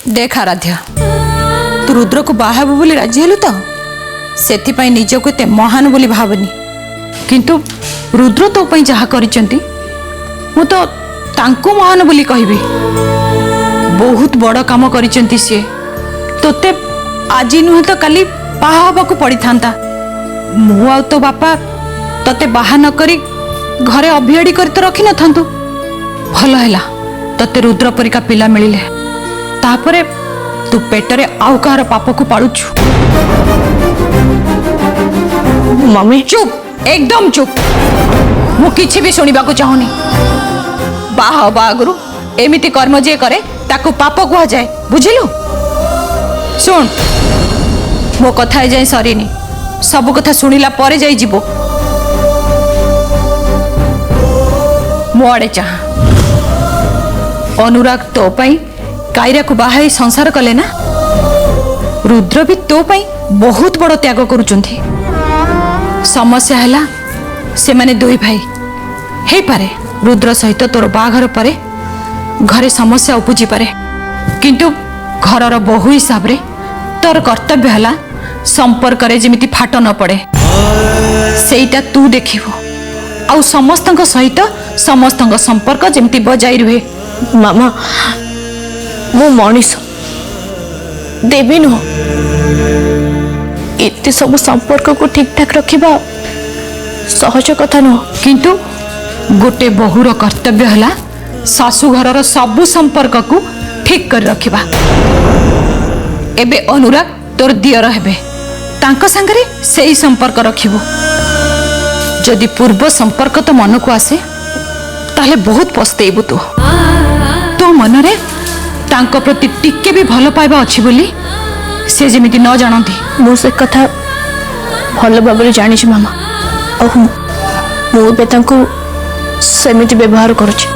देख आराध्या तू रुद्र को बाहाबू बोली राजी हेलु तो से निजको एते महान बोली भावनी किंतु रुद्र तो पई जहा करिसेंती मु तो तांको महान बोली कहबी। बहुत बड़ काम करिसेंती से तोते आज नुहे तो काली बाहा हबाकू पड़ी थांता। मु आ तो बापा तोते बाहा न करी घरे अभियाड़ी कर तो रखी न थांतु। भल हैला तोते रुद्र परिका पिला मिलिले तापरे तू पेटरे आउ कहार पाप को पालुछु। मम्मी चुप एकदम चुप मु किछि भी सुनिबा को चाहुनी। बाहा बागरु एमिति कर्म जे करे ताको पाप कुआ जाए बुझिलु। सुन मो कथा जाए सरीनी सब कथा सुनिला परे जाई जीवो। मो आड़े चाह अनुराग तो पई कायरा को बाहाई संसार कले ना रुद्र भी तो पई बहुत बड़ त्याग करुचंती। समस्या हैला से माने दुई भाई हे पारे रुद्र सहित तोर बाघर परे घरे समस्या उपजी पारे किंतु घरर बहु हिसाब रे तोर कर्तव्य हैला संपर्क रे जेमिति फाट न पड़े सेटा तू देखिबो आउ समस्तक सहित समस्तक संपर्क जेमिति बजाई रुहे। मामा मो मनीष देवी नुह एते सब संपर्क को ठीक ठाक रखिबा सहज कथा नुह किंतु गोटे बहुर कर्तव्य हैला सासु घरर सबु संपर्क को ठीक कर रखिबा। एबे अनुराग तोर दियर हेबे तांको संगरे सेही संपर्क रखिबो। जदि पूर्व संपर्क तो मन को आसे ताले बहुत पछतेइबु तू। तो मनरे तांको प्रति टिके भी भल पाइबा अछि बोली से जेमिति न जानंती। मु से कथा भल भाबरे जानि छी मामा और मु बे तांको सेमिति व्यवहार करूची।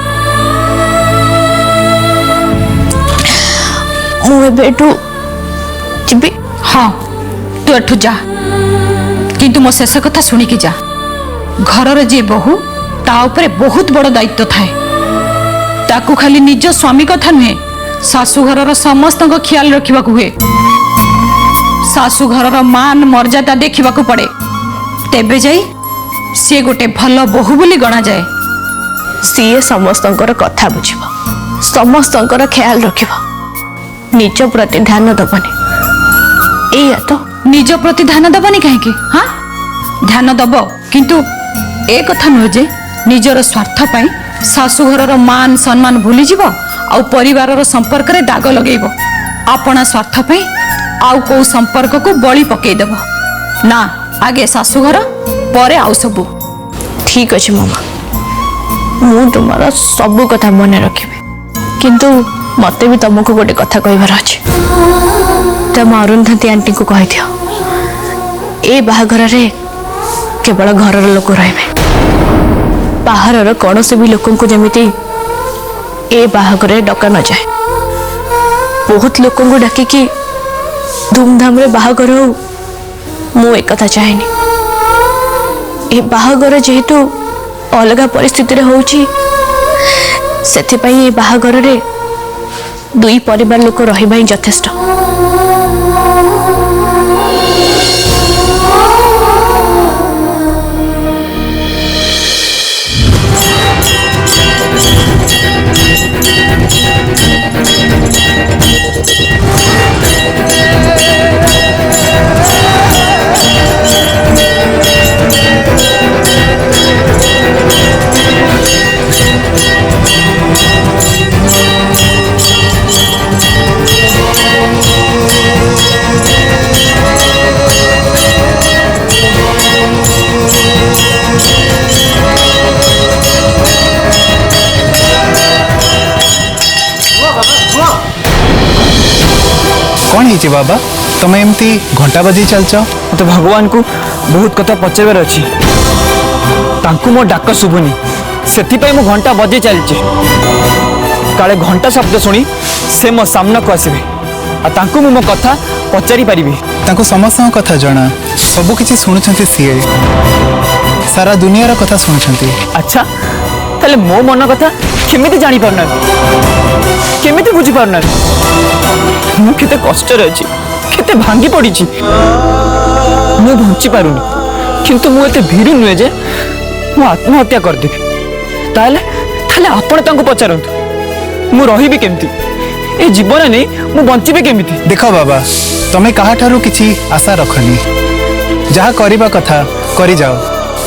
मु एबेटू जिबी। हाँ तू एठू जा किंतु मो शेष कथा सुनिकी जा। घरर जे बहु ता उपरे बहुत बड़ दायित्व थाए ताकू खाली निज स्वामी कथा नुहे सासु घरर समस्त ख्याल रखा हुए। सासु घरर मान मर्यादा देखा पड़े तेबे जाई सी गोटे भल बहु बोली गणा जाए। सीए समस्तंकर कथा बुझिबो समस्तंकर ख्याल रखिबो निज प्रति ध्यान दबनी। एया तो निज प्रति ध्यान दबनी कहीं हाँ ध्यान दब किंतु ए कथा नुहे जे निजर स्वार्थ पाई सासु घरर मान सम्मान भूली जीव आउ परिवारर संपर्क रे दाग लगेइबो। अपना स्वार्थ पाई आउ को संपर्क को बळी पकेइ देबो ना आगे सासु घर परे आउ सबु। ठीक अछि मामा मु तुम्हारा सब कथा मन रखिबे किंतु मते भी तुमको गोटे कथा कहबार अछि। तुम अरुंधति आंटी को कहि दियो ए बाहाघर रे केवल घरर लोक रहबे बाहरर कौन से भी लोकों को जमीती ए बाहाघर डका न जाए। बहुत लोकों को डाकी कि धूमधाम रे बाहाघर हो मु एक कथा चाहेनी। ए बाहाघर जेहेतु अलग परिस्थिति रे होउची सेथि पई ए बाहाघर रे दुई परिवार लोक रहिबा ही यथेष्ट। कौन है बाबा तुम एमती घंटा बजे चलच? तो भगवान को बहुत कथा पचार अच्छी मो डाक शुभुनी से मो घंटा बजे चलचे काले घंटा शब्द शुणी से मो सामना को आसबे आ मो कथा पचारि पारिबी। समस्त कथा जना सब किछि शुणुछंती सीए सारा दुनियार कथा शुणुछंती। अच्छा ताले मो मन कथा केमिति जानि परना? केमिति बुझी पारना मु केते कष्ट अछि केते भांगी पड़ी मु बंची पारुनी किंतु मु एते भीरु नुहे जे मु आत्महत्या कर देबी ताले ताले आपण तांको पचारंतु मु रहिबी केमिति ए जीवन नै मु बंचीबे केमिति। देखो बाबा तमे कहा ठारू किछि आशा रखनी जहाँ करबा कथा करी जाओ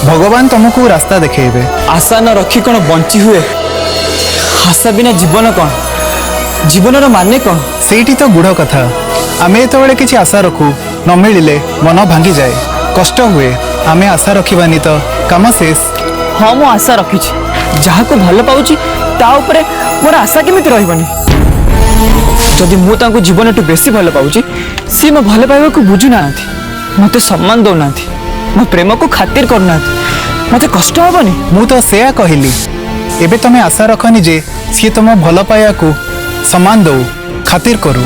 भगवान तुमको रास्ता देखेबे। आशा न रखी कौन बंची हुए आशा बिना जीवन कौन जीवन माने कौन सेठी तो गुड़ कथा आमे तो बड़े किछि आशा रखू न मिलिले मन भांगी जाए कष्ट हुए आमे आशा रखिबानी तो काम शेष। हाँ मु आशा रखी जहाँ को भल पाऊँ ता उपरे मोर आशा केमिति रहिबनी जदि मु तांको जीवन टू बेसी भल पाऊँ सी मो भल पाइबा को बुझु ना मते सम्मान दौ ना मो प्रेम को खातिर करना मते कष्ट हबनी। मु तो सेया कहली एबे तमे आशा रखनी जे सी तुम भल पाया को सम्मान दो खातिर करू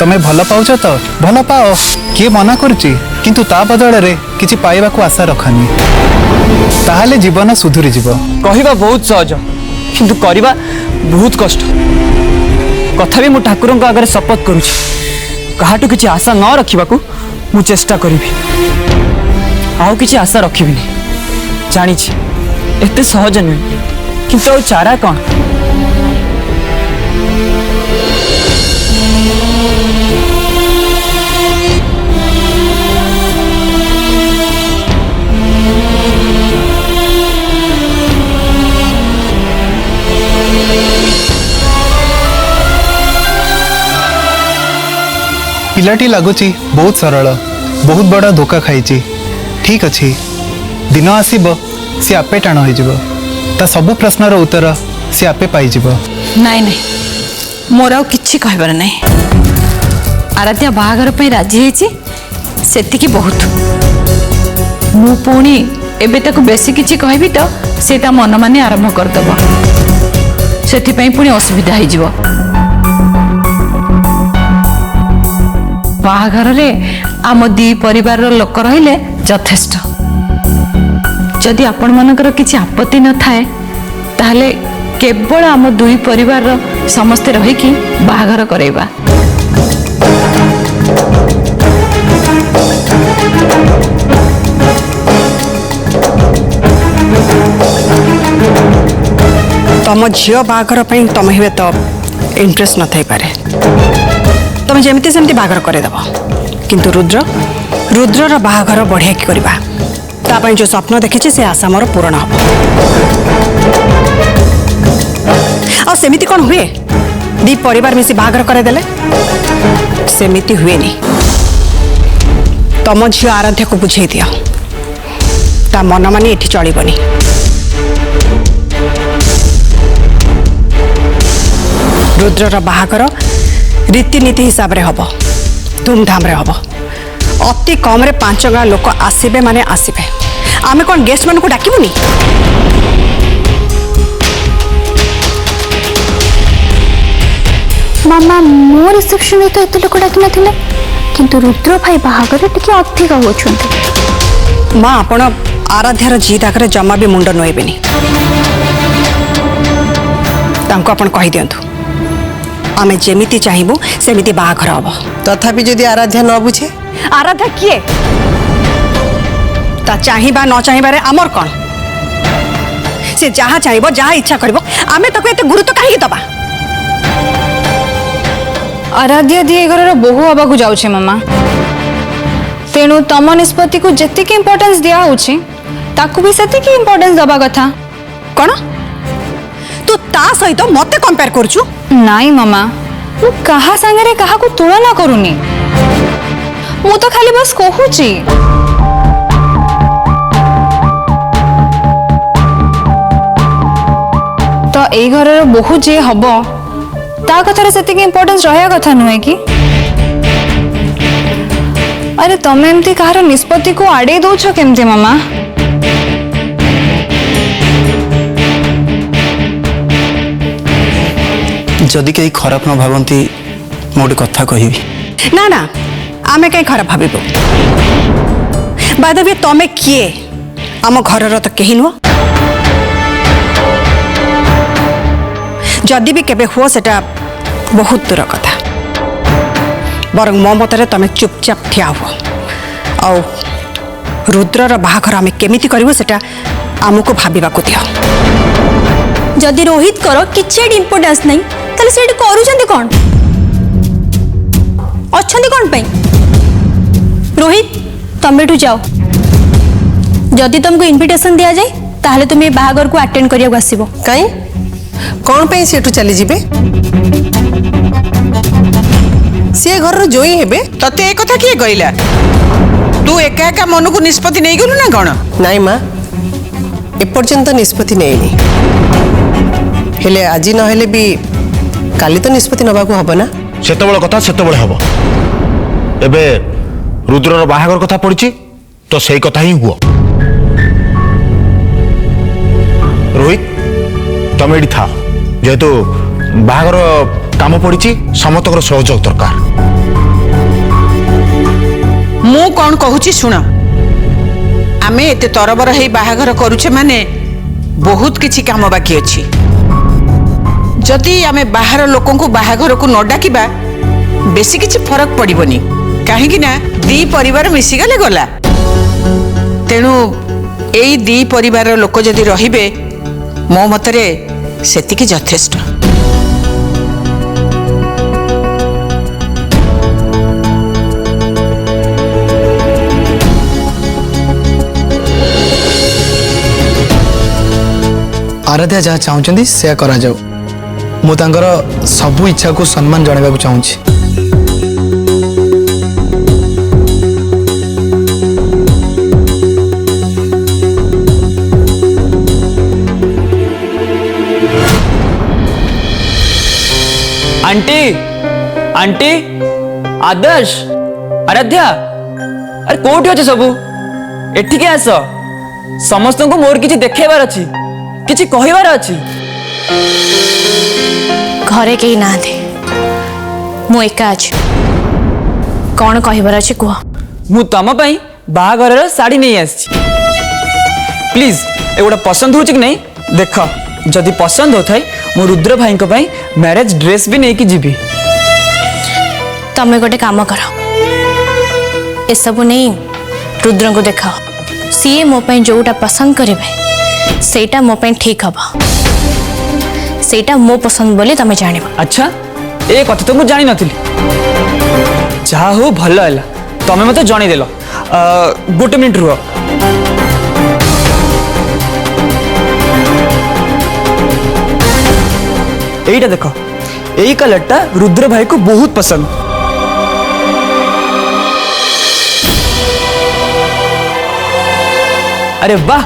तमे भल पाउछ तो भल पाओ किए मना करुची किंतु ता बदल रे किछि पाइबा को आशा रखनी ताहाले जीवन सुधुरी जीव। कहवा बहुत सहज किंतु करवा बहुत कष्ट कथा भी मु ठाकुर आगे शपथ करुछि काहाटू किछि आशा न रखिबा को मु चेष्टा करी आउ किछि आशा रखिबिनी जानी एते सहज नुहे किंतु आ चारा कौन पिलाटी लगुची बहुत सरल बहुत बड़ा धोखा खाई ठीक अच्छी दिन आसब सी आपे टाण हो सबु प्रश्नर उत्तर सी आपे पाई नाई नाई मोर किछि कहबार नहीं आराध्या बाहागर पे राजी सेतिकी बहुत मु पुणी एबे ताको बेसी किछि कहबी तो से ता मन माने आरंभ करदब सेति पुणी असुविधा हो जिवो बाहाघर रे आम दी परिवार लोक रहिले यथेष्ट जदि आपण मानकर किछि आपत्ति न थाए ताहले केवल आम दुई परिवार समस्ते रहिकी बाहाघर करैबा। तम झील बाहाघर तुम हुए तो इंटरेस्ट न थई पारे तुम जमती सेमती बाहाघर करदेव किंतु रुद्र रुद्रर बाहाघर बढ़िया की करवा तापाई जो स्वप्न देखी से आशा मोर पूरण हम आ सेमिति कौन हुए दी परिवार मिसी बाहाघर करदेले सेमिति हुए नहीं तम झील आराध्या को बुझे दिया ता मन मानी एठी चलिबनी रुद्रर बाहाघर रीतिनीति हिसाब रे हब धूमधाम रे हब अति कम रे 5 गाँ लोक आसबे माने आसबे आमे कौन गेस्ट मान को डाकिबुनी मामा मो रिसेप्शन तो एत लोक डाक ना किंतु रुद्र भाई बाहागर टिके अधिक होचुंते माँ आपण आराध्यार झी आगे जमा भी मुंड नोएबेनी तांको आपण कहि दियंतु आमे जेमिति चाहिबू सेमिति बाहाघर हब तथापि जदि आराध्या न बुझे आराध्या किए ता चाहिबा न चाहिबारे आमर कौन से जहाँ चाहिबो जहाँ इच्छा करिबो आमे ताको एते गुरुत्व काहे दबा आराध्या दी घर बोहू हवा को जाऊे मामा तेणु तम निष्पत्ति को जेतिक इम्पोर्टेंस दिया होछि ताकू भी सेतिक इम्पोर्टेंस दबा कथा कौन तू ता सहित मते कंपेयर करछु नाई मामा मु कहा संगे कहा को तुलना करूनी मु तो खाली बस कहूची तो एई घरर बहु जे हबो ता कथार सेतिक इम्पोर्टेंस रहया कथा नुहे कि अरे तमे एमती कहार निष्पत्ति को आड़े दौछ केमती मामा जदि कहीं खराब न भावती मोटे कथा कहि ना ना आमे कहीं खराब भाविबो बादबे तमे किए आम घरर तो कहीं नुह जदि भी केबे हुओ सेटा बहुत दूर कथा बरং मो मतरे तमें चुपचाप ठिया हुओ आ रुद्रर बाहाघर आमे केमिति करिवो सेटा आमको भाबिबाकु दियो। जदि रोहित कर किछि इम्पोर्टेंस नहीं ताले सेठी करूछन्ती कोन अछन्ती कोन पई रोहित तमेठू जाओ जदि तुमको इनविटेशन दिया जाए ताहले तुम ये बाहागर को अटेंड करिया आसीबो कहीं कौन पे सेठू चली जिबे सी घर जोई हेबे तते एक कथा किए कहला तू एका एका मन को निष्पत्ति नहीं गलु ना कौन नाई माँ एपर्यंत निष्पत्ति नहीं हेले आज न हेले भी काली तो निष्पत्ति नबाकू हबो ना सेतबेले कथा सेतबेले हबो एबे रुद्रर बाहागर कथा पड़िछि तो सेई कथा ही हुआ। रोहित तमे एठी था जेहेतु बाहागर काम पड़िछि समतकर सहयोग दरकार। मु कौन कहूची शुण आमे एते तरबर हेई बाहागर करूछे माने बहुत किछि काम बाकी अछि जदि आमे बाहर लोकन को बाहागर को न डाकिबा बेसी किछि फरक पड़िबनी काहेकि ना दी परिवार मिसी गले गला तेणु एई दी परिवार लोक जदि रहिबे मो मतरे सेतिकी यथेष्ट। आराध्या जहाँ चाहते से करा जाऊ मु तांकर सबु इच्छा को सम्मान जणाइबाकू चाहूँगी। आंटी आंटी आदर्श आराध्या अरे कोठी अच्छे सबू एठिके आस समस्त को मोर किछि देखेबार अछि किछि कहिबार अछि घरे कहीं ना मु एका अछि कौन कहबार अछि कुह मु तम पई बाहागर साड़ी नहीं आछि प्लीज एगोटा पसंद होछि कि नहीं देख जदि पसंद होथाय मु रुद्र भाई को पई मैरिज ड्रेस भी नहीं कि जीबी। तमें गोटे काम कर ए सब नहीं रुद्र को देखाओ सीए मो पई जोटा पसंद करेबे सेटा मो पई ठीक हबा सेटा मो पसंद बोली तमें जानिबा। अच्छा ए कथा तो मु जानि नथिली जहा हो भल हैला तमें मते जणी देलो गोटे मिनिट रुह एटा देखो यही कलरटा रुद्र भाई को बहुत पसंद अरे वाह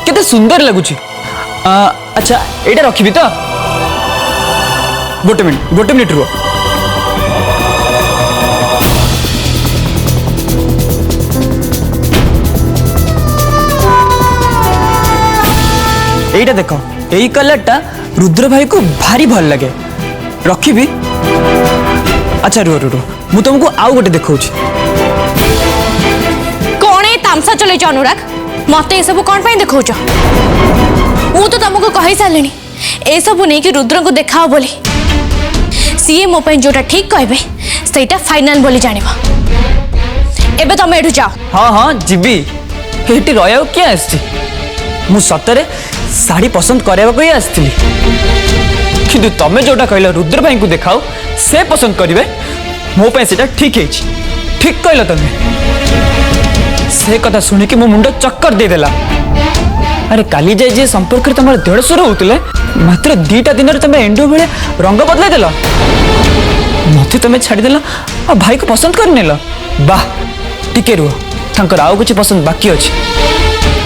कितने सुंदर लगुची अच्छा एटा रखिबी तो गोटे मिनिट रुह एटा देखो यही कलरटा रुद्र भाई को भारी भल लगे रखिबी। अच्छा रुह मु तुमको आउ गोटे देखौछि कौन ए तामसा चले अनुराग मत ए सब कौन पे देखौछ मु तो तुमको कहि सारलेनी ए सब नहीं कि रुद्र को देखाओ बोली सीए मो पे जोटा ठीक कहबे सेटा फाइनल बोली जानिबा। एबे तुम एठू जाओ। हाँ जीबी एठी रया के आछि मु सतरे साड़ी पसंद करबा को ही आस्थिली किंतु तमे जोटा कहला रुद्र भाई को देखाओ से पसंद करिवे मो पे सेटा ठीक है ठीक कहला तमे से कथा सुनि कि मो मुंडा चक्कर दे देला। अरे काली जाय जे संपर्क तुम 150 होतले मात्र 2टा दिन रे तमे एंडो बेले रंग बदलै देला मते तमे छाडी देला आ भाई को पसंद कर नेला। वाह टिके रुह तांकर आउ कुछ पसंद बाकी अछि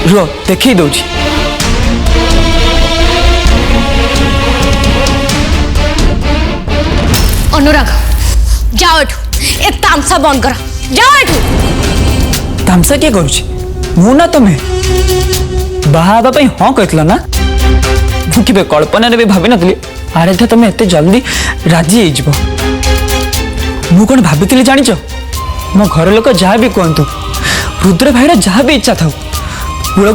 रुह देखि दउछि। अनुराग जाओ एठू ए तामसा बंद कर जाओ एठू। तामसा के करूछि मु ना तमे बाहाबा पई हां कहतला ना मु किबे कल्पना रे भी भाबी नथली आराध्या तमे एते जल्दी राजी हे जिवो मु कोन भाबितली जानिचो मो घर लोक जहा भी कहंतु रुद्र भाईर जहा भी इच्छा थाउ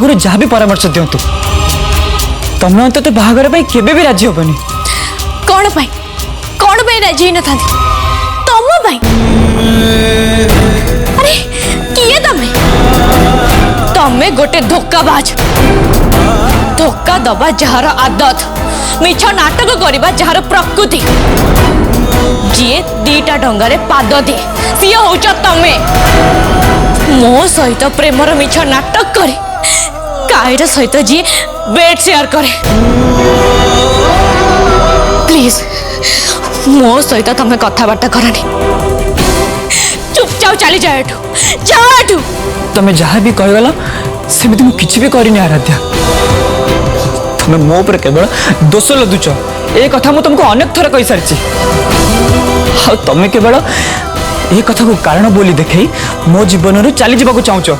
गुरु जहा भी परामर्श दियंतु तमे तो बाहागर पई केबे भी राजी होबनी कौन पाई राजी न था तुम पाई अरे किए तमे गोटे धोखाबाज धोखा दबा जार आदत मिछ नाटक करवा जार प्रकृति जी दीटा डंगारे पाद दिए सी हूँ तमे मो सहित प्रेमर मिछ नाटक करे कायर सहित जी बेड शेयर करे प्लीज मो सहित तमे कथबार्ता करनी चुपचाप चली जाओ तमे जहाँ भी कहगला सेमिति मु किछि भी करिनी आराध्या तमे मो पर केवल दोष लदुच ए कथा मु तुमको अनेक थर कहि सारछि आ तमे केवल ए कथा को कारण बोली देखै मो जीवन रु चली जीवा को चाहूच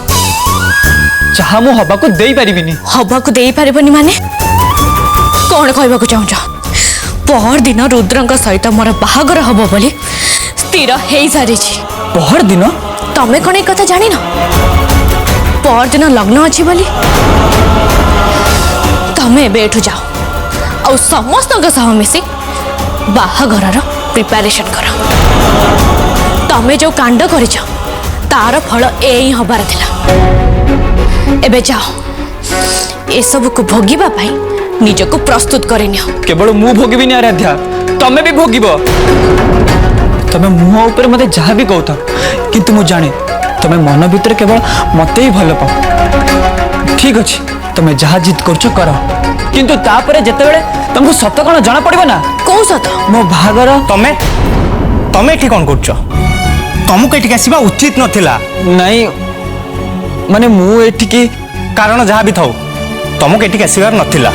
जहाँ मु हबा को देई परिबिनी हबा को देई परिबनी माने कौन कहबा को चाहूच पहर दिन रुद्रंक सहित मोर बाहागर हबो बोली स्थिर हेई सारी पहर दिन तमे कौन एक कथा जानी ना पहर दिन लग्न अच्छी बोली तमे एठू जाओ और समस्त सह मिसी बाहागर प्रिपेरेशन कर तमे जो कांड कर तार फल यही हबार थिला एबे जाओ ए सब को भोगिबा पाई निजको प्रस्तुत करनियो केवल मु भोगिबिनी आराध्या तमे भी भोगिबो तमे मुह ऊपर मते जहाँ भी कहता किंतु मु जाने तमे मन भीतर केवल मते ही भल पाओ ठीक अच्छे तमे जहाँ जिद करछ कर किंतु तापरे जेतेबेले तुमको सत कौन जाना पड़िबो ना कौ सत मो भागर तमे तमे एठी कोन करछ तुमको एठी आसीबा उचित नथिला नहीं माने मु एठी की कारण जहाँ भी थाउ तुमको एठी आसीबार नथिला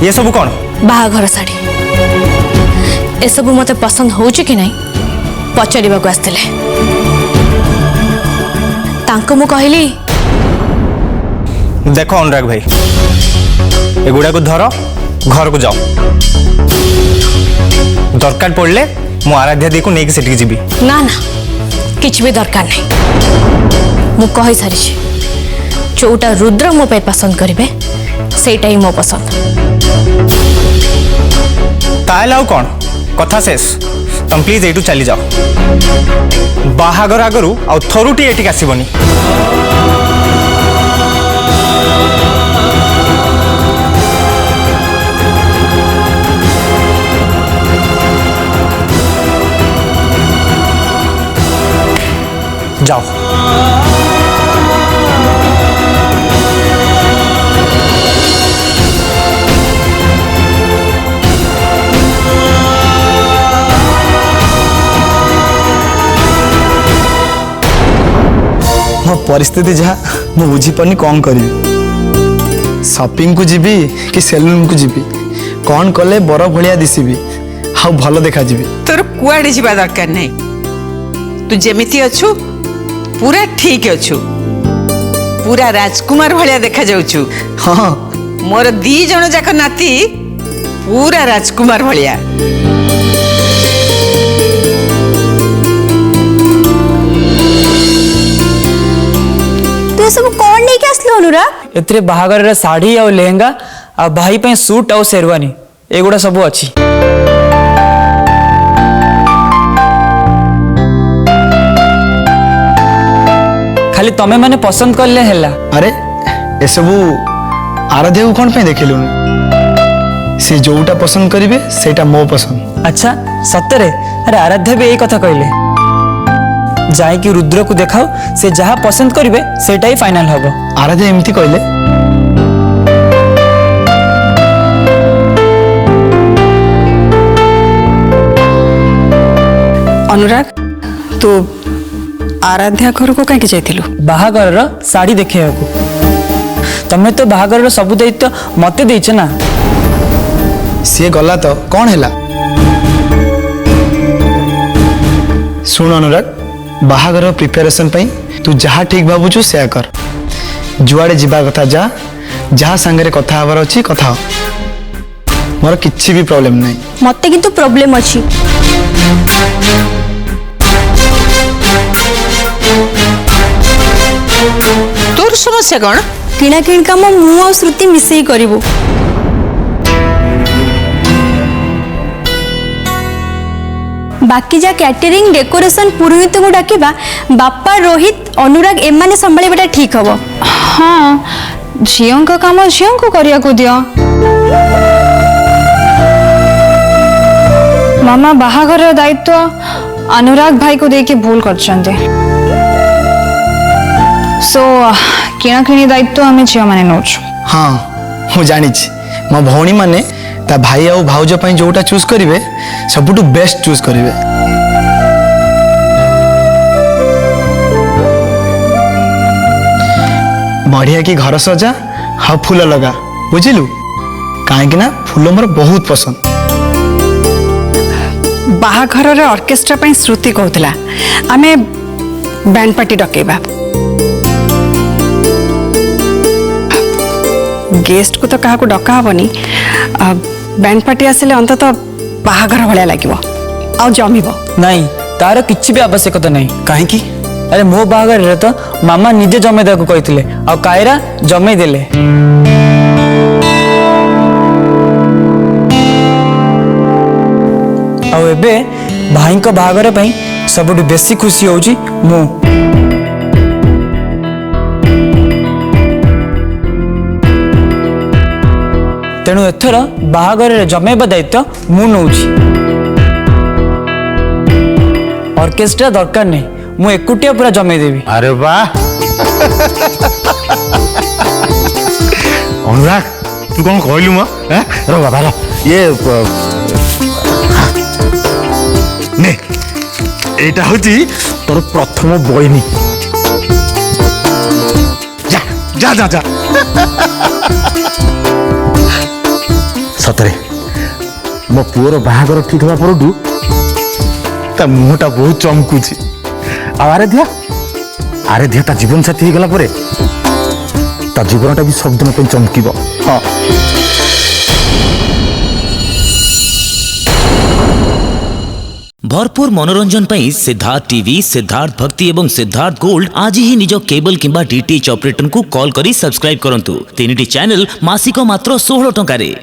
ये सब कौन बाहाघर साड़ी ए सब मते पसंद होउछ कि नहीं पचारिबा को आस्थिले तांको मु कहली देखो अनुराग भाई एगुड़ा को धर घर को जाओ दरकार पड़ले मु आराध्या दी को नेक सेठी जीबी ना ना किछ भी दरकार नहीं मु कहि सारी जोटा रुद्र मो पे पसंद करिवे सेटा ही मो पसंद ताल आउ कौन कथा शेष तुम प्लीज एटू चली जाओ बाहागर आगरू आ थरुटी एठी आसीबनी जाओ मो परिस्थिति जहाँ मु बुझीपारनी कौन करी शॉपिंग को जीवी कि सेलून को जीवी कौन कले बर भलिया दिसबी हाउ भल देखा जीवी तोर कुआडे जीवा दरकार नहीं तू जेमिति अछु पूरा ठीक अछु पूरा राजकुमार भलिया देखा जाउछु हाँ मोर दी जण जाक नाती पूरा राजकुमार भलिया तू सब कौन नहीं के असलो अनुराग एतरे बाहागर रे साड़ी और लेहंगा आ भाई पे सूट और शेरवानी एगुड़ा सब अच्छी खाली तमे माने पसंद करले हैला अरे ए सबू आराध्या को कौन पे देखिलु से जोटा पसंद करिवे सेटा मो पसंद अच्छा सतरे अरे आराध्या भी यही कथा कहले जाए कि रुद्र को देखाओ से जहाँ पसंद करिवे सेटा ही फाइनल हबो आराध्या एमती कहले अनुराग तू आराध्या घर को कहीं जाइलु बाहागर रो साड़ी देखे तमे तो बाहागर रो सब दायित्व मते देइछ ना सी गला तो कौन है शुण अनुराग बाहागर प्रिपेरेसन तू जहाँ ठीक भावुचु से कर जुआड़े जीवा कथा जा जहाँ सांगरे कथा हबार अच्छी कथा हो मोर किछि भी प्रॉब्लम नहीं मते किंतु प्रॉब्लम अछि तोर समस्या कौन किणाकिणी काम मु आ श्रुति मिसई करिवु। बाकी जा कैटरिंग डेकोरेशन पुरोहित को डाकिबा बापा रोहित अनुराग एमाने संभाळिबाटा ठीक हबो। हाँ झीओं का काम झीओं को करिया को दियो। मामा बाहाघर दायित्व अनुराग भाई को देके भूल करछन्ते। सो किणाकिणी दायित्व आमे झीओ माने नोच। हाँ मु जानी मो भौणी माने ता भाई आउ भाउज पई जोटा चूज करिवे सबुटु बेस्ट चूज करिवे। बढ़िया की घर सजा हाँ फूल लगा बुझिलु कहीं ना फूल मोर बहुत पसंद। बाहाघर रे ऑर्केस्ट्रा पई श्रुति कहतला आमे बैंड पार्टी डकेबा। गेस्ट को तो कहा को डका हबनी बैंड पार्टी आसिले अंतत बाहाघर भलिया लागिवो आ जमिबो। नहीं तार किछि भी आवश्यकता नहीं। कहीं की अरे मो बाहाघर रे तो मामा निजे जमे देको कहिथिले आ कायरा जमे देले। आ एबे भाई को बाहाघर पई सबुठ बेसी खुशी होउची मु। तेणु एथर बाहाघर जमेबा दायित्व मु नौची। ऑर्केस्ट्रा दरकार नहीं मु एकुटिया पूरा जमे देवी। अरे वाह अनुराग तू कौन कहलु म रो बाबा रो ये ने एटा होची तोर प्रथम बहिनी। जा जा जा जा सतरे मो पुअर बाहागर ठीक हवा परडू ता मुहटा बहुत चमकुची। आराध्या ता जीवन साथी गला परे ता जीवनटा भी सबदिन पे चमकिब। हाँ भरपूर मनोरंजन पर सिद्धार्थ टीवी, सिद्धार्थ भक्ति एवं सिद्धार्थ गोल्ड आज ही निज केबल किंबा डीटीएच ऑपरेटर को कॉल करी सब्सक्राइब करंतु। 3टी चैनल मासिक मात्र 16 टंका रे।